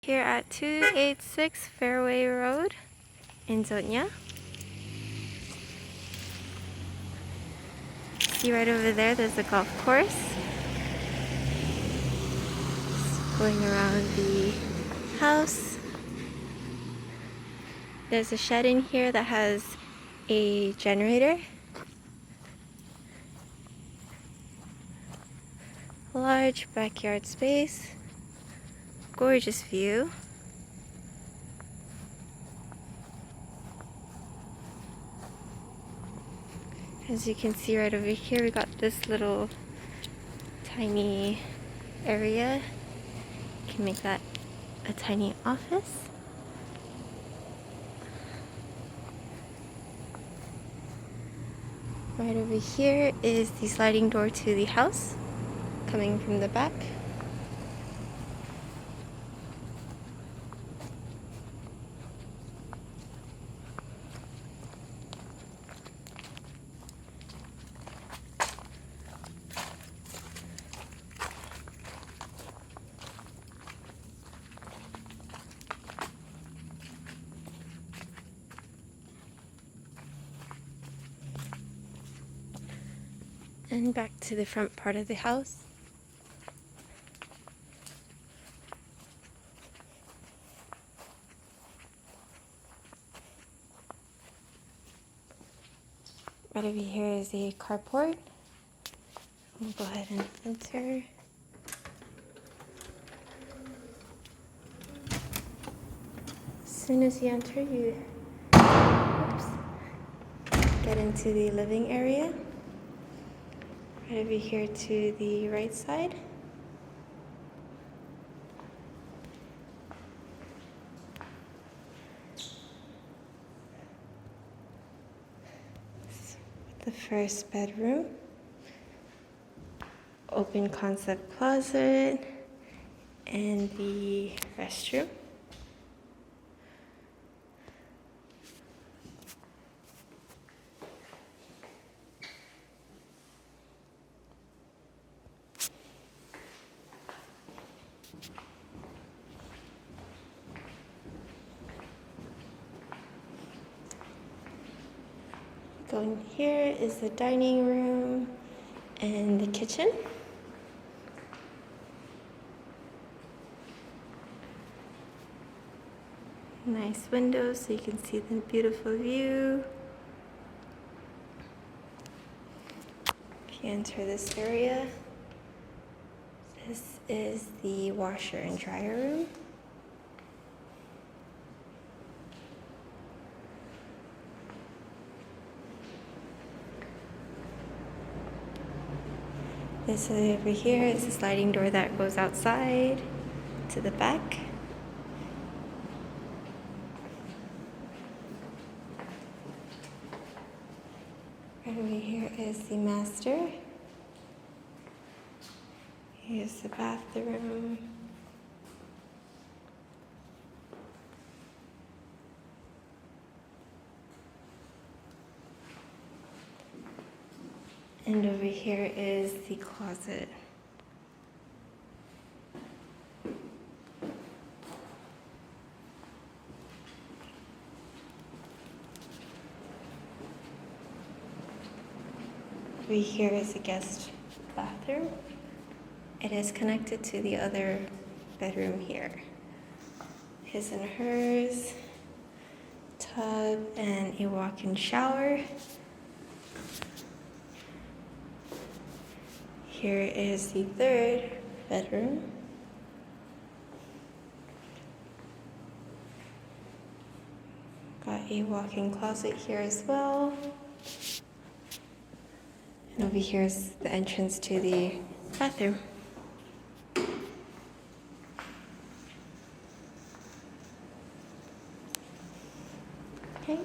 Here at 286 Fairway Road in Yona. See right over there, there's a golf course. Just going around the house. There's a shed in here that has a generator. Large backyard space. Gorgeous view. As you can see right over here, we got this little tiny area. You can make that a tiny office. Right over here is the sliding door to the house, coming from the back. And back to the front part of the house. Right over here is a carport. We'll go ahead and enter. As soon as you enter, you get into the living area. Right over here to the right side. The first bedroom. Open concept closet and the restroom. Going here is the dining room and the kitchen. Nice windows so you can see the beautiful view. If you enter this area, this is the washer and dryer room. This over here is a sliding door that goes outside to the back. Right over here is the master. Here's the bathroom. And over here is the closet. Over here is the guest bathroom. It is connected to the other bedroom here. His and hers, tub, and a walk-in shower. Here is the third bedroom. Got a walk-in closet here as well. And over here is the entrance to the bathroom. Okay.